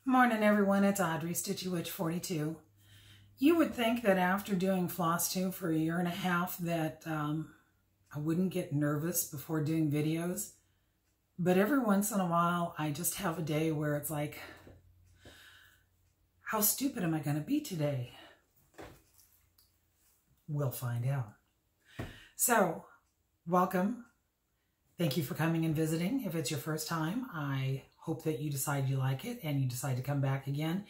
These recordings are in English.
Morning everyone, it's Audrey, Stitchy Witch 42. You would think that after doing Flosstube for a year and a half that I wouldn't get nervous before doing videos. But every once in a while, I just have a day where it's like, how stupid am I going to be today? We'll find out. So, welcome. Thank you for coming and visiting. If it's your first time, I hope that you decide you like it and you decide to come back again.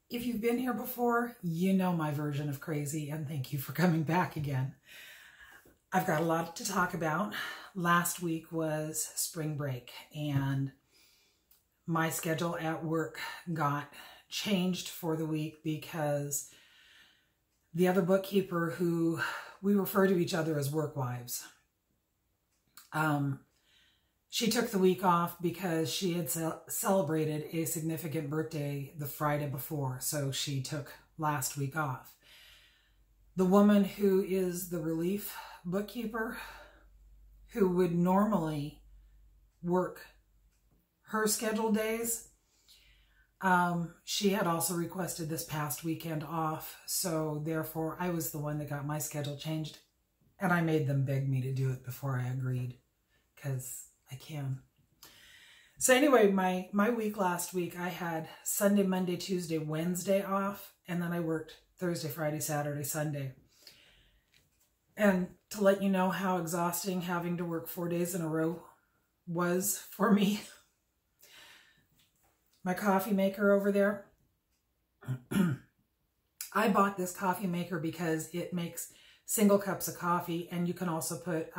If you've been here before, you know my version of crazy, and thank you for coming back again. I've got a lot to talk about. Last week was spring break, and my schedule at work got changed for the week because the other bookkeeper, who we refer to each other as work wives, she took the week off because she had celebrated a significant birthday the Friday before, so she took last week off. The woman who is the relief bookkeeper, who would normally work her scheduled days, she had also requested this past weekend off, so therefore I was the one that got my schedule changed, and I made them beg me to do it before I agreed, because I can. So anyway, my week last week, I had Sunday, Monday, Tuesday, Wednesday off, and then I worked Thursday, Friday, Saturday, Sunday. And to let you know how exhausting having to work 4 days in a row was for me, my coffee maker over there, I bought this coffee maker because it makes single cups of coffee, and you can also put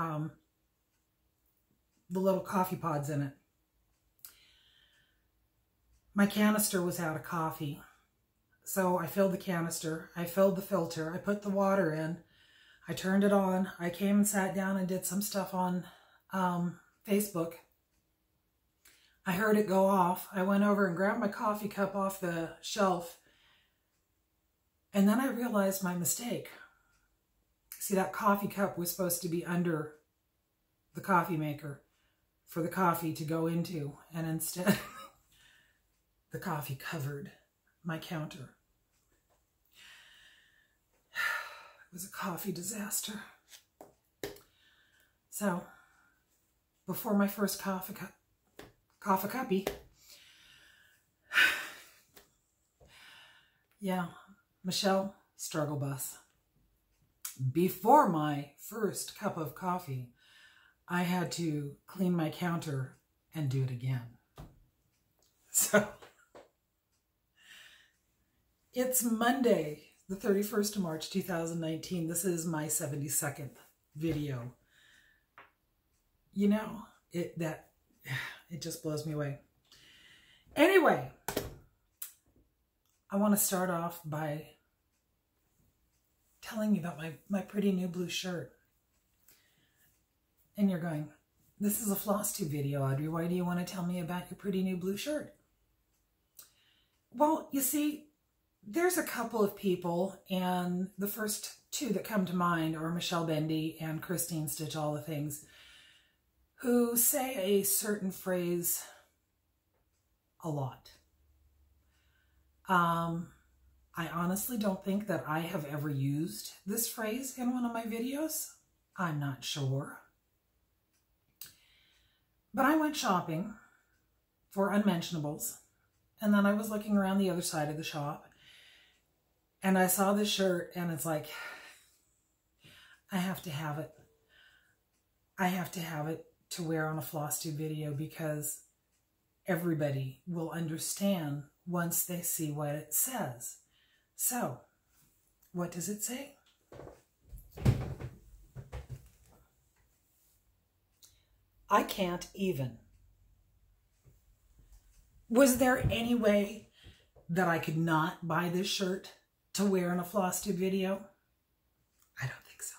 the little coffee pods in it. My canister was out of coffee, so I filled the canister, I filled the filter, I put the water in, I turned it on, I came and sat down and did some stuff on Facebook. I heard it go off. I went over and grabbed my coffee cup off the shelf, and then I realized my mistake. See, that coffee cup was supposed to be under the coffee maker for the coffee to go into, and instead the coffee covered my counter. It was a coffee disaster. So, before my first coffee cuppy, yeah, Michelle, struggle bus. Before my first cup of coffee, I had to clean my counter and do it again. So, it's Monday, the 31st of March, 2019. This is my 72nd video. You know, it just blows me away. Anyway, I want to start off by telling you about my pretty new blue shirt. And you're going, this is a Flosstube video, Audrey. Why do you want to tell me about your pretty new blue shirt? Well, you see, there's a couple of people, and the first two that come to mind are Michelle Bendy and Chtistine Stitch All the Things, who say a certain phrase a lot. I honestly don't think that I have ever used this phrase in one of my videos. I'm not sure. But I went shopping for unmentionables, and then I was looking around the other side of the shop, and I saw this shirt, and it's like, I have to have it. I have to have it to wear on a Flosstube video, because everybody will understand once they see what it says. So, what does it say? I can't even. Was there any way that I could not buy this shirt to wear in a Flosstube video? I don't think so.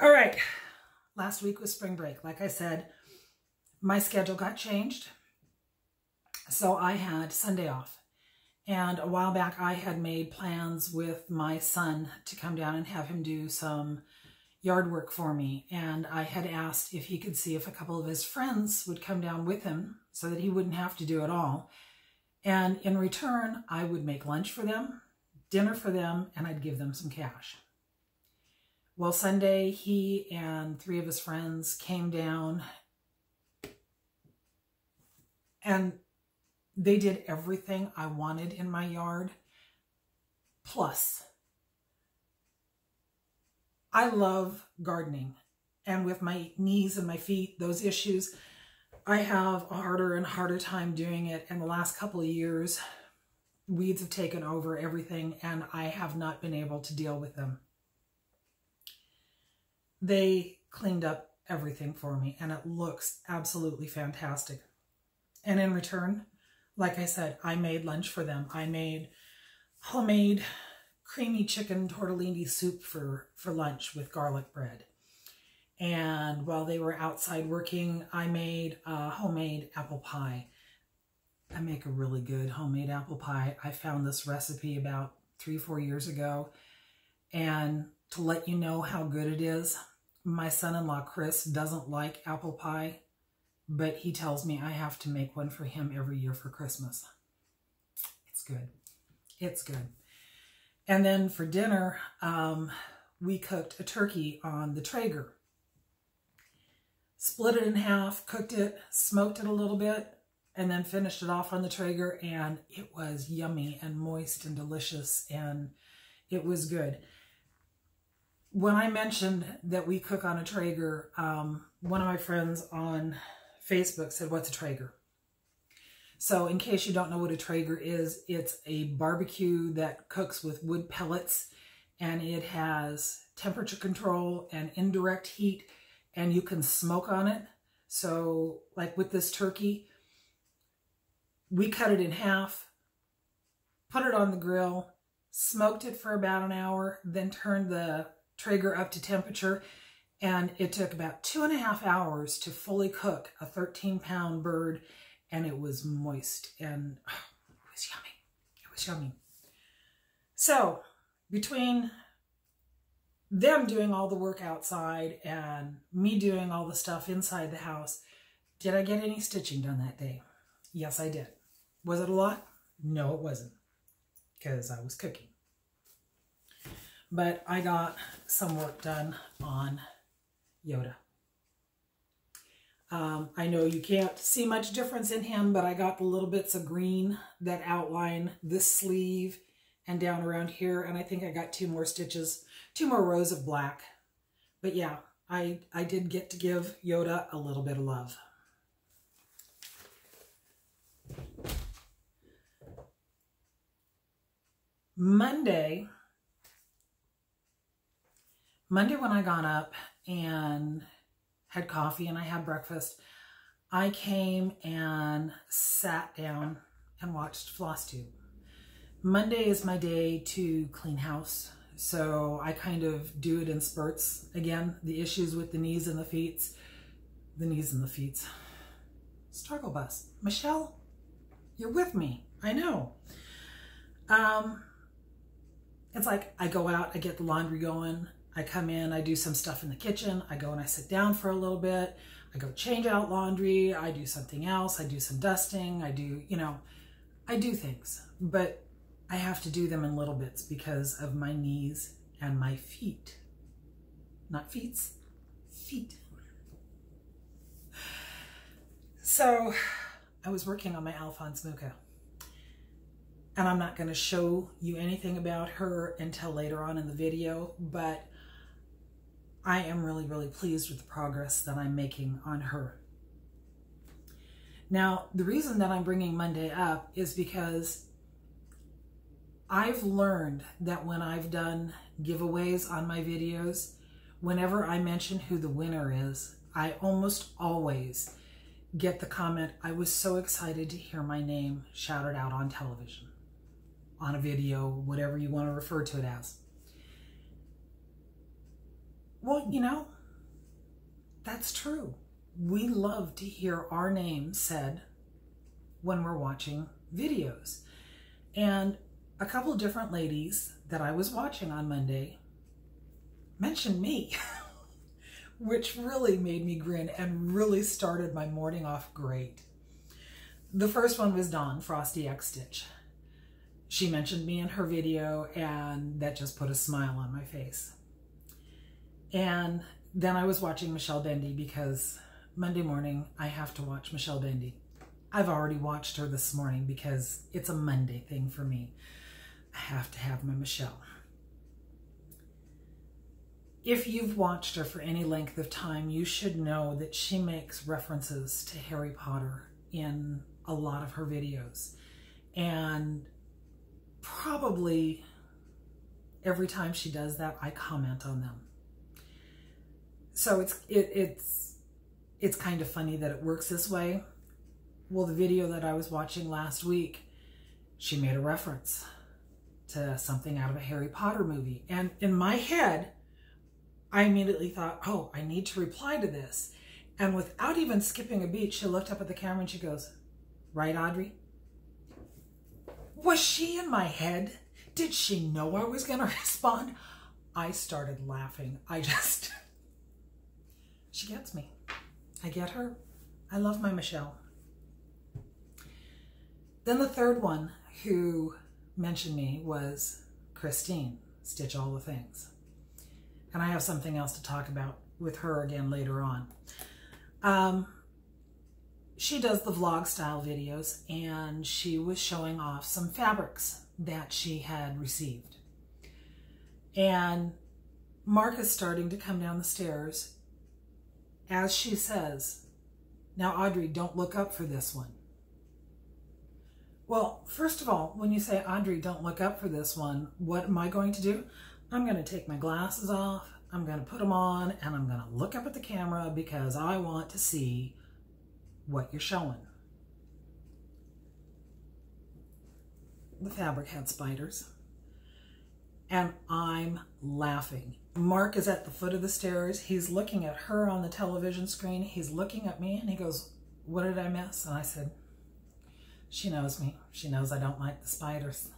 All right. Last week was spring break. Like I said, my schedule got changed, so I had Sunday off. And a while back, I had made plans with my son to come down and have him do some yard work for me, and I had asked if he could see if a couple of his friends would come down with him so that he wouldn't have to do it all. And in return, I would make lunch for them, dinner for them, and I'd give them some cash. Well, Sunday, he and 3 of his friends came down, and they did everything I wanted in my yard, plus. I love gardening, and with my knees and my feet, those issues, I have a harder and harder time doing it. And the last couple of years, weeds have taken over everything, and I have not been able to deal with them. They cleaned up everything for me, and it looks absolutely fantastic. And in return, like I said, I made lunch for them. I made homemade creamy chicken tortellini soup for lunch with garlic bread. And while they were outside working, I made a homemade apple pie. I make a really good homemade apple pie. I found this recipe about 3-4 years ago. And to let you know how good it is, my son-in-law Chris doesn't like apple pie, but he tells me I have to make one for him every year for Christmas. It's good. It's good. And then for dinner, we cooked a turkey on the Traeger. Split it in half, cooked it, smoked it a little bit, and then finished it off on the Traeger, and it was yummy and moist and delicious, and it was good. When I mentioned that we cook on a Traeger, one of my friends on Facebook said, "What's a Traeger?" So in case you don't know what a Traeger is, it's a barbecue that cooks with wood pellets, and it has temperature control and indirect heat, and you can smoke on it. So like with this turkey, we cut it in half, put it on the grill, smoked it for about an hour, then turned the Traeger up to temperature, and it took about 2.5 hours to fully cook a 13-pound bird. And it was moist, and it was yummy. It was yummy. So between them doing all the work outside and me doing all the stuff inside the house, did I get any stitching done that day? Yes, I did. Was it a lot? No, it wasn't, because I was cooking. But I got some work done on Yoda. I know you can't see much difference in him, but I got the little bits of green that outline this sleeve and down around here. And I think I got 2 more stitches, 2 more rows of black. But yeah, I did get to give Yoda a little bit of love. Monday when I got up and had coffee and I had breakfast, I came and sat down and watched Flosstube. Monday is my day to clean house, so I kind of do it in spurts. Again, the issues with the knees and the feet. The knees and the feet. Struggle bus. Michelle, you're with me. I know. It's like I go out, I get the laundry going, I come in, I do some stuff in the kitchen, I go and I sit down for a little bit, I go change out laundry, I do something else, I do some dusting, I do, I do things, but I have to do them in little bits because of my knees and my feet. Not feets, feet. So I was working on my Alphonse Mucha. And I'm not going to show you anything about her until later on in the video, but I am really, really pleased with the progress that I'm making on her. Now, the reason that I'm bringing Monday up is because I've learned that when I've done giveaways on my videos, whenever I mention who the winner is, I almost always get the comment, "I was so excited to hear my name shouted out on television." On a video, whatever you want to refer to it as. Well, that's true. We love to hear our name said when we're watching videos. And a couple of different ladies that I was watching on Monday mentioned me. which really made me grin and really started my morning off great. The first one was Dawn, Frosty X Stitch. She mentioned me in her video, and that just put a smile on my face. And then I was watching Michelle Bendy, because Monday morning I have to watch Michelle Bendy. I've already watched her this morning because it's a Monday thing for me. I have to have my Michelle. If you've watched her for any length of time, you should know that she makes references to Harry Potter in a lot of her videos. And probably every time she does that, I comment on them. So it's kind of funny that it works this way. Well, the video that I was watching last week, she made a reference to something out of a Harry Potter movie. And in my head, I immediately thought, oh, I need to reply to this. And without even skipping a beat, she looked up at the camera and she goes, "Right, Audrey?" Was she in my head? Did she know I was going to respond? I started laughing. She gets me. I get her. I love my Michelle. Then the third one who mentioned me was Chtistine, Stitch All the Things. And I have something else to talk about with her again later on. She does the vlog style videos, and she was showing off some fabrics that she had received. And Mark is starting to come down the stairs as she says, "Now, Audrey, don't look up for this one." Well, first of all, when you say, "Audrey, don't look up for this one," what am I going to do? I'm going to take my glasses off, I'm going to put them on, and I'm going to look up at the camera because I want to see what you're showing. The fabric had spiders, and I'm laughing. Mark is at the foot of the stairs. He's looking at her on the television screen. He's looking at me, and he goes, "What did I miss?" And I said, "She knows me. She knows I don't like the spiders."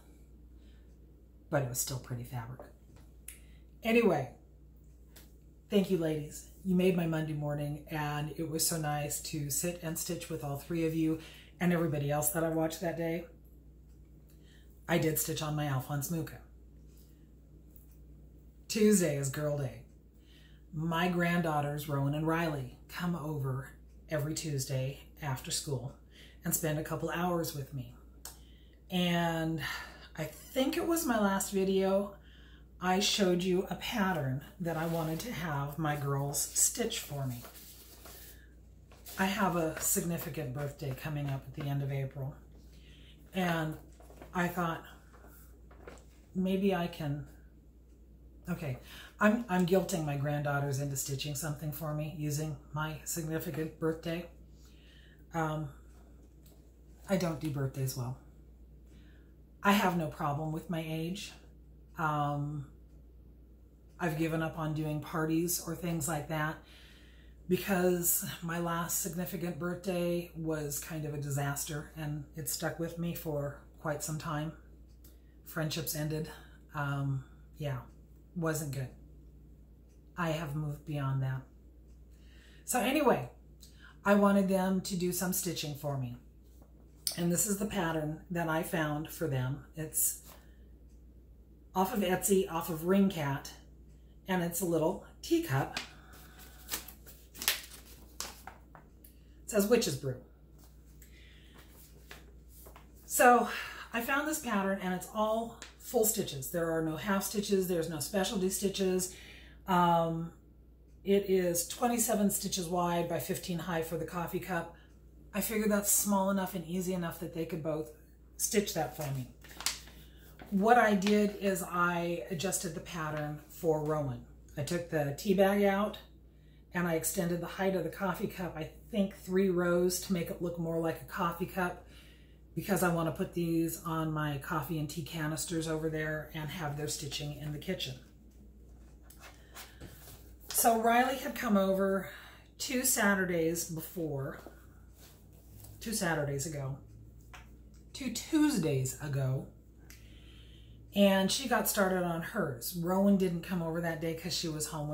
But it was still pretty fabric. Anyway, thank you, ladies. You made my Monday morning, and it was so nice to sit and stitch with all three of you and everybody else that I watched that day. I did stitch on my Alphonse Mucha. Tuesday is girl day. My granddaughters, Rowan and Riley, come over every Tuesday after school and spend a couple hours with me. And I think it was my last video, I showed you a pattern that I wanted to have my girls stitch for me. I have a significant birthday coming up at the end of April, and I thought maybe I can, okay, I'm guilting my granddaughters into stitching something for me using my significant birthday. I don't do birthdays well. I have no problem with my age. I've given up on doing parties or things like that because my last significant birthday was kind of a disaster, and it stuck with me for quite some time. Friendships ended. Yeah, wasn't good. I have moved beyond that. So anyway, I wanted them to do some stitching for me. And this is the pattern that I found for them. It's off of Etsy, off of Ring Cat, and it's a little teacup. It says Witch's Brew. So I found this pattern, and it's all full stitches. There are no half stitches. There's no specialty stitches. It is 27 stitches wide by 15 high for the coffee cup. I figured that's small enough and easy enough that they could both stitch that for me. What I did is I adjusted the pattern for Rowan. I took the tea bag out and I extended the height of the coffee cup, I think 3 rows, to make it look more like a coffee cup, because I want to put these on my coffee and tea canisters over there and have their stitching in the kitchen. So Riley had come over 2 Saturdays ago, and she got started on hers. Rowan didn't come over that day because she was home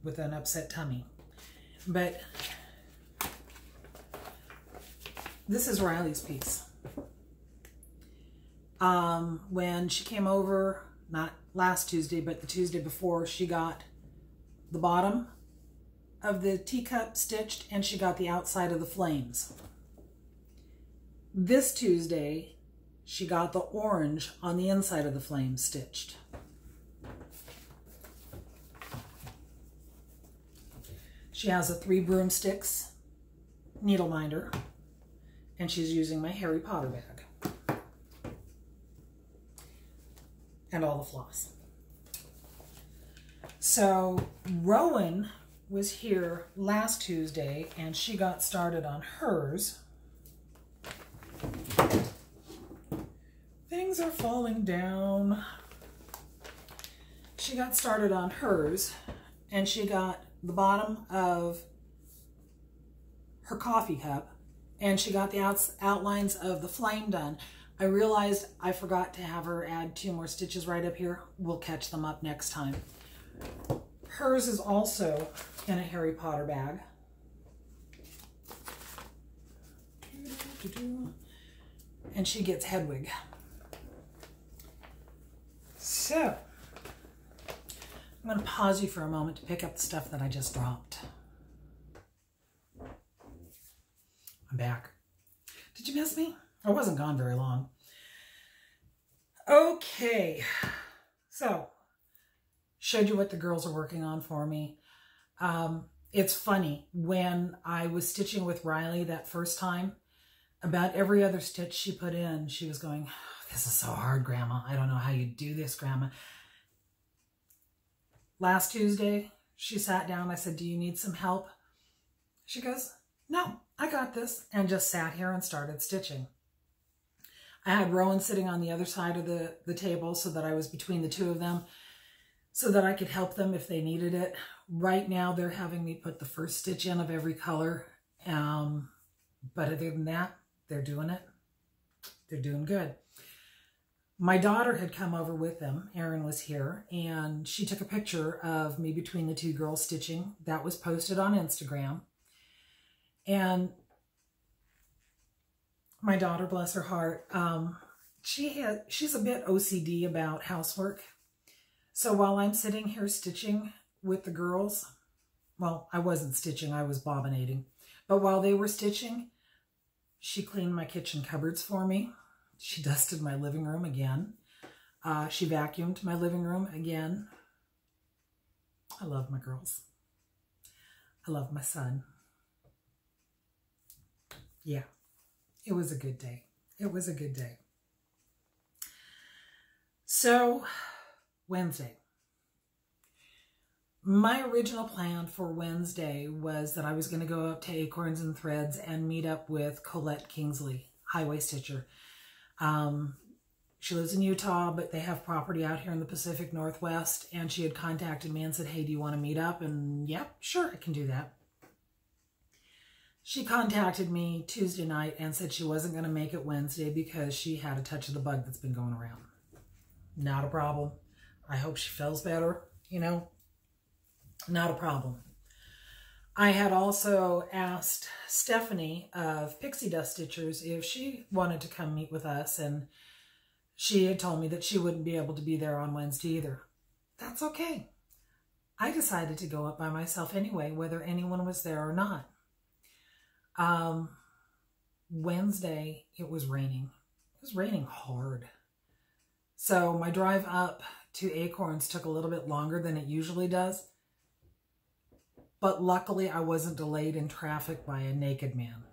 with an upset tummy. But this is Riley's piece. When she came over, not last Tuesday, but the Tuesday before, she got the bottom of the teacup stitched and she got the outside of the flames. This Tuesday, she got the orange on the inside of the flames stitched. She has a 3 broomsticks needle minder, and she's using my Harry Potter bag and all the floss. So Rowan was here last Tuesday and she got started on hers. Things are falling down. She got started on hers and she got the bottom of her coffee cup and she got the outlines of the flame done. I realized I forgot to have her add 2 more stitches right up here. We'll catch them up next time. Hers is also in a Harry Potter bag. And she gets Hedwig. So, I'm going to pause you for a moment to pick up the stuff that I just dropped. I'm back. Did you miss me? I wasn't gone very long. Okay, so showed you what the girls are working on for me. It's funny, when I was stitching with Riley that first time, about every other stitch she put in, she was going, "This is so hard, Grandma. I don't know how you do this, Grandma." Last Tuesday, she sat down. I said, "Do you need some help?" She goes, "No, I got this," and just sat here and started stitching. I had Rowan sitting on the other side of the table so that I was between the two of them so that I could help them if they needed it. Right now, they're having me put the first stitch in of every color. But other than that, they're doing it. They're doing good. My daughter had come over with them. Erin was here, and she took a picture of me between the 2 girls stitching. That was posted on Instagram. And my daughter, bless her heart, she's a bit OCD about housework. So while I'm sitting here stitching with the girls, well, I wasn't stitching, I was bobbinating. But while they were stitching, she cleaned my kitchen cupboards for me. She dusted my living room again. She vacuumed my living room again. I love my girls. I love my son. Yeah, it was a good day. It was a good day. So, Wednesday. My original plan for Wednesday was that I was going to go up to Acorns and Threads and meet up with Colette Kingsley, highway stitcher. She lives in Utah, but they have property out here in the Pacific Northwest, and she had contacted me and said, "Hey, do you want to meet up?" And yep, sure, I can do that. She contacted me Tuesday night and said she wasn't going to make it Wednesday because she had a touch of the bug that's been going around. Not a problem. I hope she feels better, you know. Not a problem. I had also asked Stephanie of Pixie Dust Stitchers if she wanted to come meet with us, and she had told me that she wouldn't be able to be there on Wednesday either. That's okay. I decided to go up by myself anyway, whether anyone was there or not. Wednesday, it was raining. It was raining hard. So my drive up to Acorns took a little bit longer than it usually does. But luckily, I wasn't delayed in traffic by a naked man.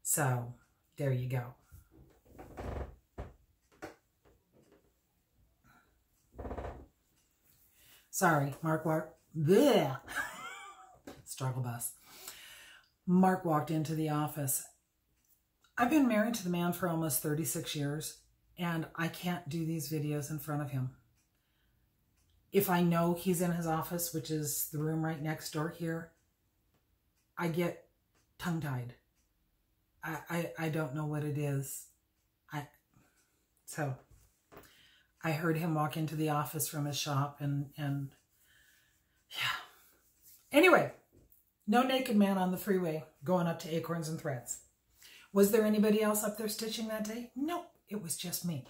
So, there you go. Sorry, Mark walked... Bleh. Struggle bus. Mark walked into the office. I've been married to the man for almost 36 years, and I can't do these videos in front of him. If I know he's in his office, which is the room right next door here, I get tongue-tied. I don't know what it is. So I heard him walk into the office from his shop and yeah. Anyway, No naked man on the freeway going up to Acorns and Threads. Was there anybody else up there stitching that day? Nope, it was just me.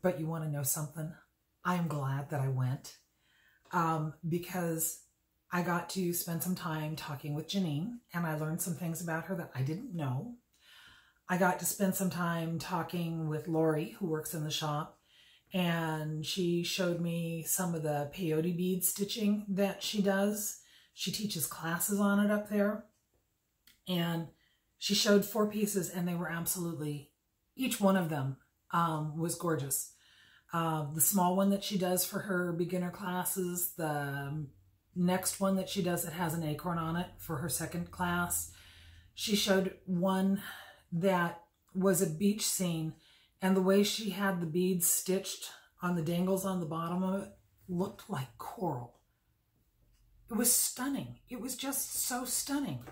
But you want to know something? I'm glad that I went because I got to spend some time talking with Janine, and I learned some things about her that I didn't know. I got to spend some time talking with Lori, who works in the shop, and she showed me some of the peyote bead stitching that she does. She teaches classes on it up there, and she showed 4 pieces, and they were absolutely, each one of them was gorgeous. The small one that she does for her beginner classes, the next one that she does that has an acorn on it for her second class. She showed one that was a beach scene, and the way she had the beads stitched on the dangles on the bottom of it looked like coral. It was stunning. It was just so stunning.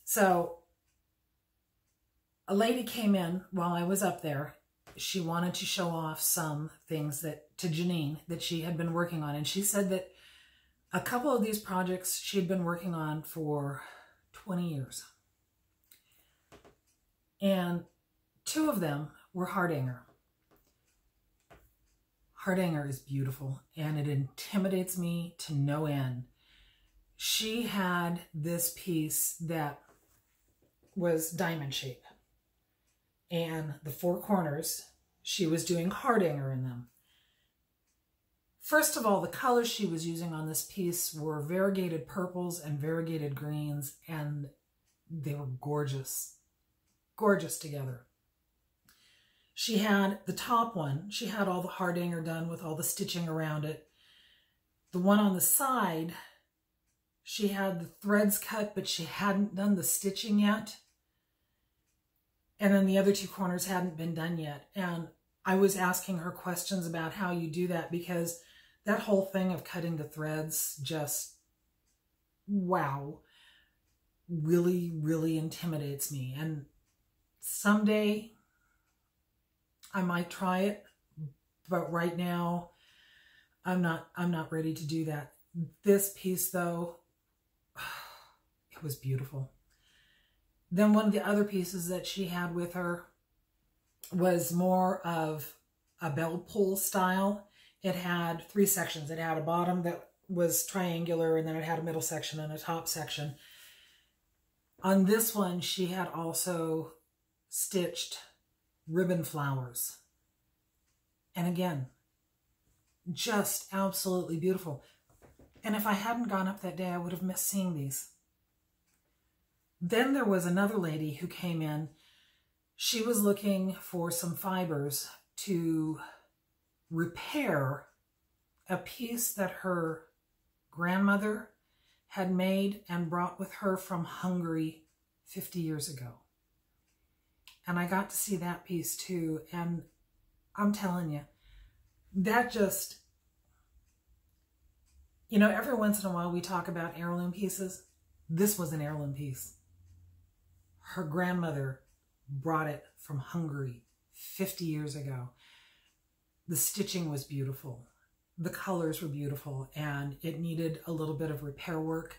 So a lady came in while I was up there. She wanted to show off some things to Janine that she had been working on. And she said that a couple of these projects she had been working on for 20 years. And 2 of them were Hardanger. Hardanger is beautiful, and it intimidates me to no end. She had this piece that was diamond shape, and the 4 corners, she was doing Hardanger in them. First of all, the colors she was using on this piece were variegated purples and variegated greens, and they were gorgeous, gorgeous together. She had the top one, she had all the Hardanger done with all the stitching around it. The one on the side, she had the threads cut, but she hadn't done the stitching yet. And then the other 2 corners hadn't been done yet. And I was asking her questions about how you do that, because that whole thing of cutting the threads just, wow, really, really intimidates me. And someday I might try it, but right now I'm not ready to do that. This piece though, it was beautiful. Then one of the other pieces that she had with her was more of a bell pull style. It had 3 sections. It had a bottom that was triangular, and then it had a middle section and a top section. On this one, she had also stitched ribbon flowers. And again, just absolutely beautiful. And if I hadn't gone up that day, I would have missed seeing these. Then there was another lady who came in. She was looking for some fibers to repair a piece that her grandmother had made and brought with her from Hungary 50 years ago. And I got to see that piece too. And I'm telling you, that just, you know, every once in a while we talk about heirloom pieces. This was an heirloom piece. Her grandmother brought it from Hungary 50 years ago. The stitching was beautiful. The colors were beautiful, and it needed a little bit of repair work.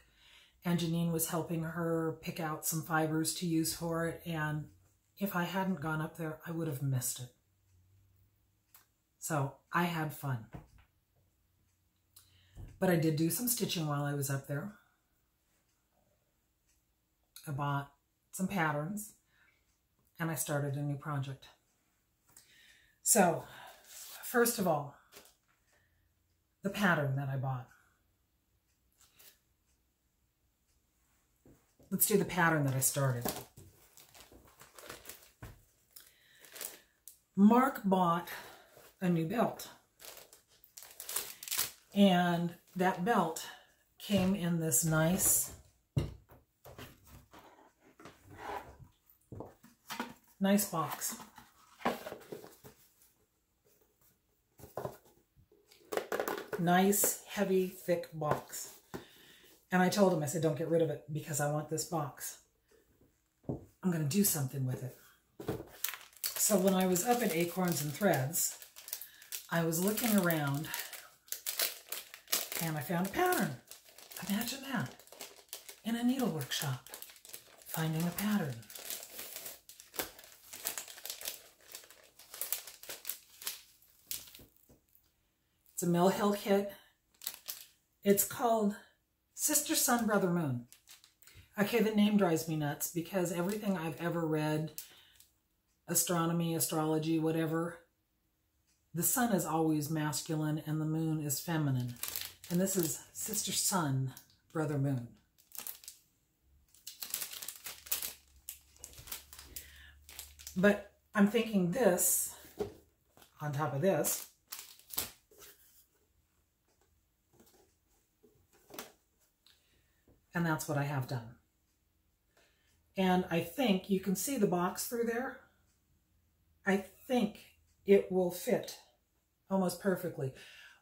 And Janine was helping her pick out some fibers to use for it. And if I hadn't gone up there, I would have missed it. So I had fun. But I did do some stitching while I was up there. I bought some patterns, and I started a new project. So, first of all, the pattern that I bought. Let's do the pattern that I started. Mark bought a new belt, and that belt came in this nice box. Nice, heavy, thick box. And I told him, I said, don't get rid of it because I want this box. I'm going to do something with it. So when I was up at Acorns and Threads, I was looking around and I found a pattern. Imagine that. in a needlework shop, finding a pattern. It's a Mill Hill kit. It's called Sister, Sun, Brother, Moon. Okay, the name drives me nuts because everything I've ever read, astronomy, astrology, whatever, the sun is always masculine and the moon is feminine. And this is Sister, Sun, Brother, Moon. But I'm thinking this, on top of this, and that's what I have done. And I think you can see the box through there. I think it will fit almost perfectly.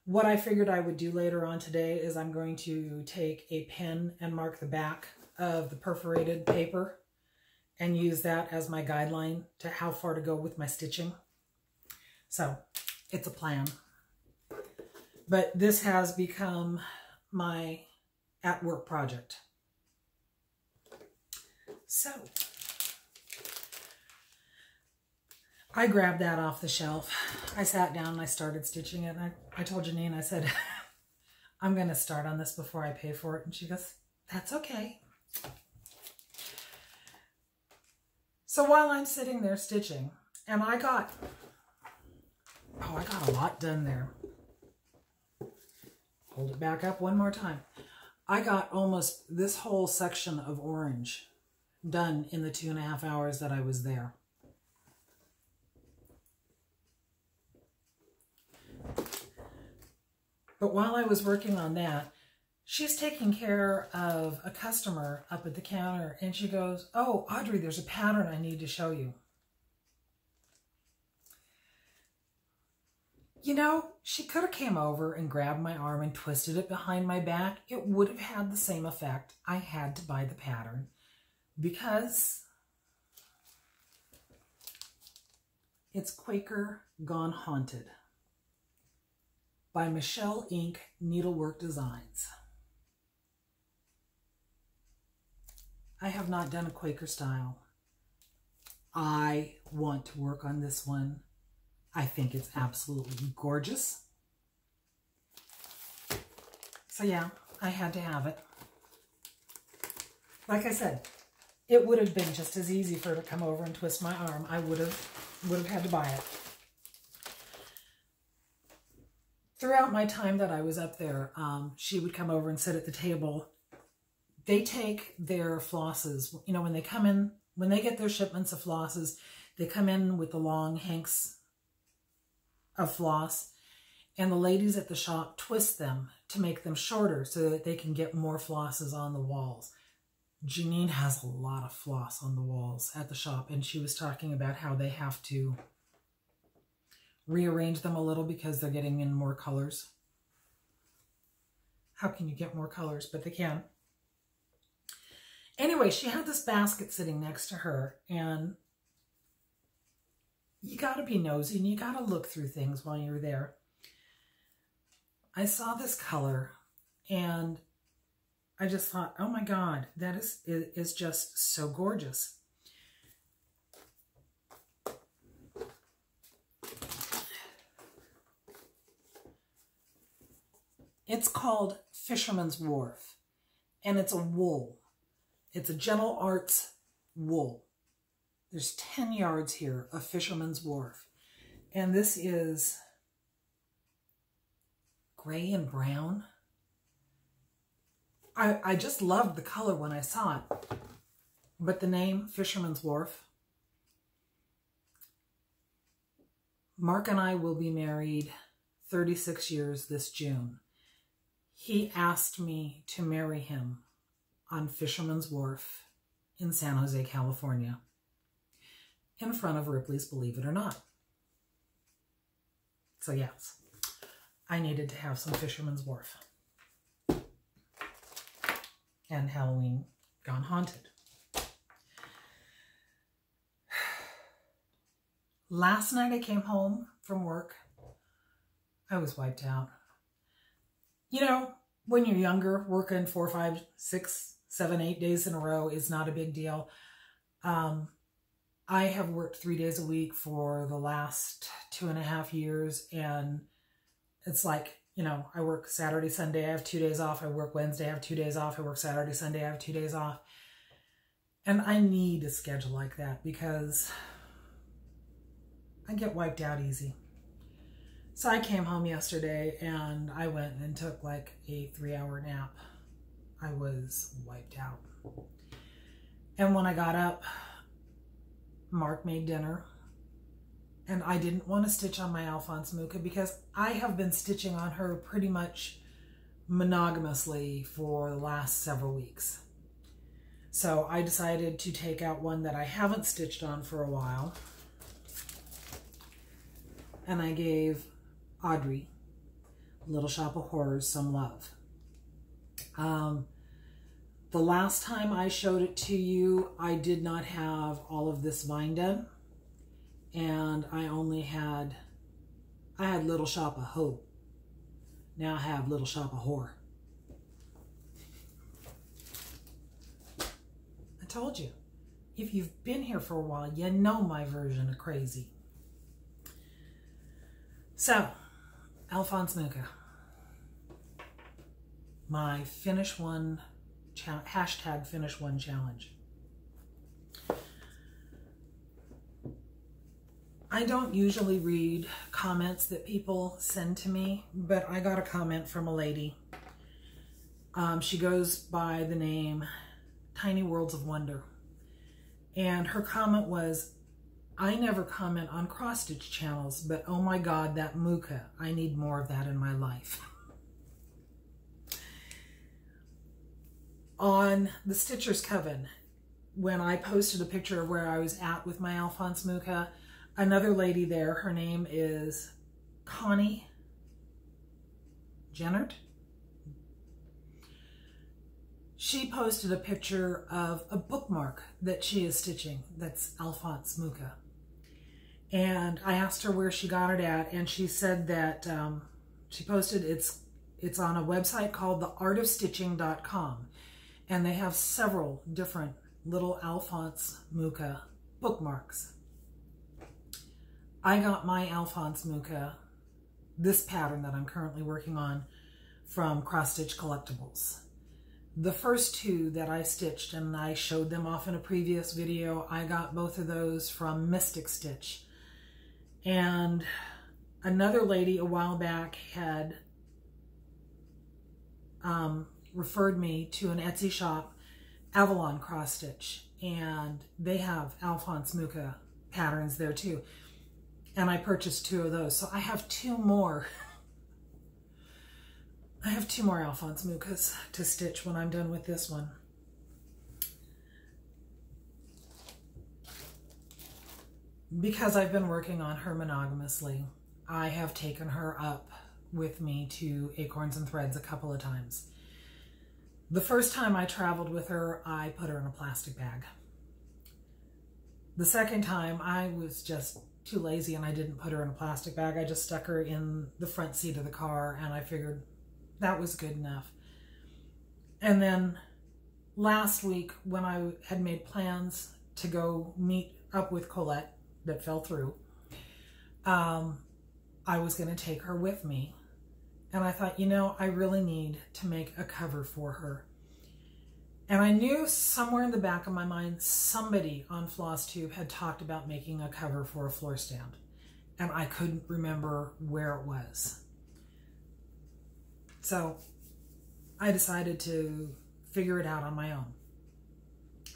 What I figured I would do later on today is I'm going to take a pen and mark the back of the perforated paper and use that as my guideline to how far to go with my stitching. So it's a plan. But this has become my at-work project. So I grabbed that off the shelf. I sat down and I started stitching it. And I told Janine, I said, I'm going to start on this before I pay for it. And she goes, that's okay. So while I'm sitting there stitching, and I got a lot done there. Hold it back up one more time. I got almost this whole section of orange done in the 2.5 hours that I was there. But while I was working on that, she's taking care of a customer up at the counter, and she goes, oh, Audrey, there's a pattern I need to show you. You know, she could have came over and grabbed my arm and twisted it behind my back. It would have had the same effect. I had to buy the pattern because it's Quaker Gone Haunted by Michelle Inc. Needlework Designs. I have not done a Quaker style. I want to work on this one. I think it's absolutely gorgeous. So yeah, I had to have it. Like I said, it would have been just as easy for her to come over and twist my arm. I would have had to buy it. Throughout my time that I was up there, she would come over and sit at the table. They take their flosses, you know, when they come in, when they get their shipments of flosses, they come in with the long hanks of floss, and the ladies at the shop twist them to make them shorter so that they can get more flosses on the walls. Janine has a lot of floss on the walls at the shop, and she was talking about how they have to rearrange them a little because they're getting in more colors. How can you get more colors? But they can. Anyway, she had this basket sitting next to her, and you got to be nosy and you got to look through things while you're there. I saw this color and I just thought, oh my God, that is just so gorgeous. It's called Fisherman's Wharf, and it's a wool. It's a Gental Arts wool. There's 10 yards here of Fisherman's Wharf. And this is gray and brown. I just loved the color when I saw it. But the name, Fisherman's Wharf. Mark and I will be married 36 years this June. He asked me to marry him on Fisherman's Wharf in San Jose, California, in front of Ripley's Believe It or Not. So yes, I needed to have some Fisherman's Wharf. And Halloween Gone Haunted. Last night I came home from work. I was wiped out. You know, when you're younger, working 4, 5, 6, 7, 8 days in a row is not a big deal. I have worked 3 days a week for the last 2.5 years, and it's like, you know, I work Saturday, Sunday, I have 2 days off. I work Wednesday, I have 2 days off. I work Saturday, Sunday, I have 2 days off. And I need a schedule like that because I get wiped out easy. So I came home yesterday and I went and took like a 3-hour nap. I was wiped out. And when I got up, Mark made dinner. And I didn't want to stitch on my Alphonse Mucha because I have been stitching on her pretty much monogamously for the last several weeks. So I decided to take out one that I haven't stitched on for a while. And I gave Audrey, Little Shop of Horrors, some love. The last time I showed it to you, I did not have all of this vine done. And I had Little Shop of Hope. Now I have Little Shop of Horror. I told you, if you've been here for a while, you know my version of crazy. So, Alphonse Mucha. My Finish One, hashtag Finish One challenge. I don't usually read comments that people send to me, but I got a comment from a lady. She goes by the name Tiny Worlds of Wonder. And her comment was, I never comment on cross stitch channels, but oh my God, that Mucha, I need more of that in my life. On the Stitcher's Coven, when I posted a picture of where I was at with my Alphonse Mucha, another lady there, her name is Connie Genert. She posted a picture of a bookmark that she is stitching that's Alphonse Mucha. And I asked her where she got it at, and she said that she posted it's on a website called theartofstitching.com, and they have several different little Alphonse Mucha bookmarks. I got my Alphonse Mucha, this pattern that I'm currently working on, from Cross Stitch Collectibles. The first two that I stitched, and I showed them off in a previous video, I got both of those from Mystic Stitch. And another lady a while back had referred me to an Etsy shop, Avalon Cross Stitch, and they have Alphonse Mucha patterns there too. And I purchased 2 of those. So I have 2 more. I have 2 more Alphonse Muchas to stitch when I'm done with this one. Because I've been working on her monogamously, I have taken her up with me to Acorns and Threads a couple of times. The first time I traveled with her, I put her in a plastic bag. The second time, I was just too lazy and I didn't put her in a plastic bag. I just stuck her in the front seat of the car, and I figured that was good enough. And then last week, when I had made plans to go meet up with Colette, that fell through, I was going to take her with me. And I thought, you know, I really need to make a cover for her. And I knew somewhere in the back of my mind, somebody on Flosstube had talked about making a cover for a floor stand. And I couldn't remember where it was. So I decided to figure it out on my own.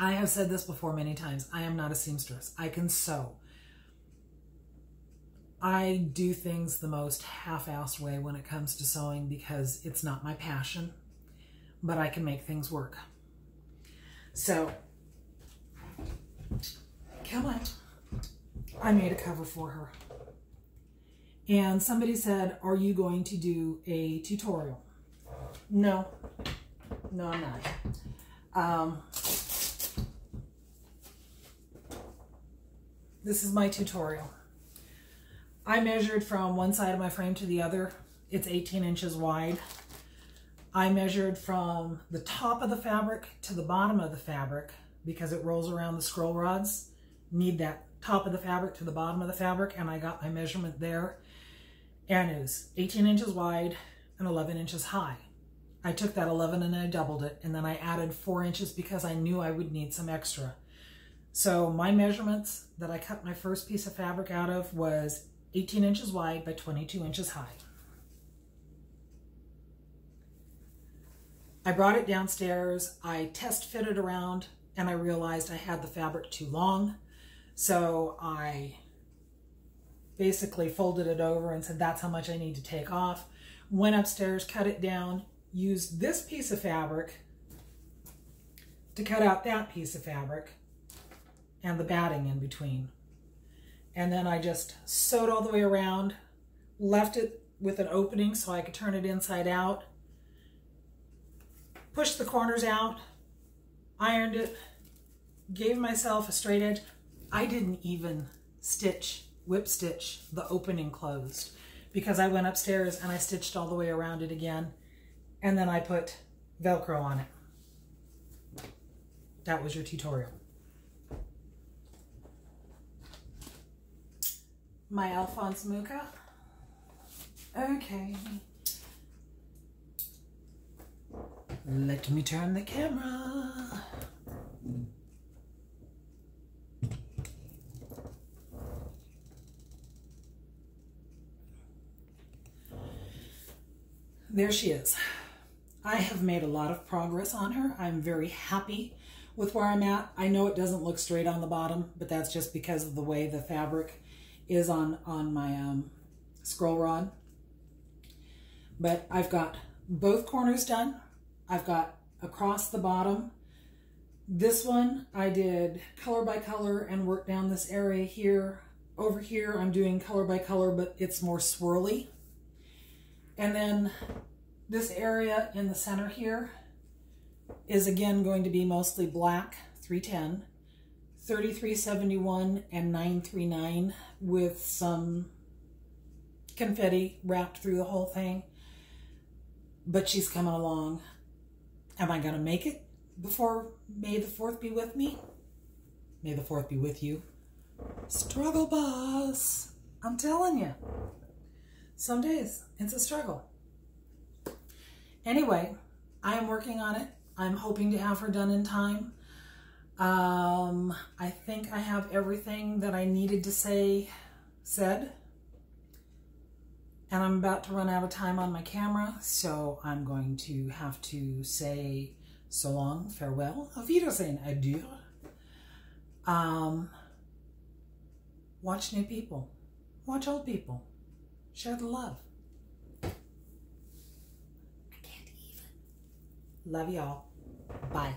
I have said this before many times. I am not a seamstress. I can sew. I do things the most half-assed way when it comes to sewing because it's not my passion, but I can make things work. So, come on. I made a cover for her. And somebody said, are you going to do a tutorial? No. No, I'm not. This is my tutorial. I measured from one side of my frame to the other. It's 18 inches wide. I measured from the top of the fabric to the bottom of the fabric because it rolls around the scroll rods. Need that top of the fabric to the bottom of the fabric, and I got my measurement there. And it was 18 inches wide and 11 inches high. I took that 11 and I doubled it, and then I added 4 inches because I knew I would need some extra. So my measurements that I cut my first piece of fabric out of was 18 inches wide by 22 inches high. I brought it downstairs, I test fitted around, and I realized I had the fabric too long. So I basically folded it over and said that's how much I need to take off. Went upstairs, cut it down, used this piece of fabric to cut out that piece of fabric and the batting in between. And then I just sewed all the way around, left it with an opening so I could turn it inside out, pushed the corners out, ironed it, gave myself a straight edge. I didn't even whip stitch the opening closed because I went upstairs and I stitched all the way around it again, and then I put Velcro on it. That was your tutorial. My Alphonse Mucha. Okay. Let me turn the camera. There she is. I have made a lot of progress on her. I'm very happy with where I'm at. I know it doesn't look straight on the bottom, but that's just because of the way the fabric is on my scroll rod. But I've got both corners done. I've got across the bottom. This one I did color by color and worked down this area here. Over here I'm doing color by color, but it's more swirly. And then this area in the center here is again going to be mostly black, 310, 3371 and 939 with some confetti wrapped through the whole thing. But she's coming along. Am I going to make it before May the 4th be with me? May the 4th be with you. Struggle boss. I'm telling you. Some days it's a struggle. Anyway, I am working on it. I'm hoping to have her done in time. I think I have everything that I needed to say said. And I'm about to run out of time on my camera, so I'm going to have to say so long, farewell, auf Wiedersehen, adieu. Watch new people. Watch old people. Share the love. I can't even. Love y'all. Bye.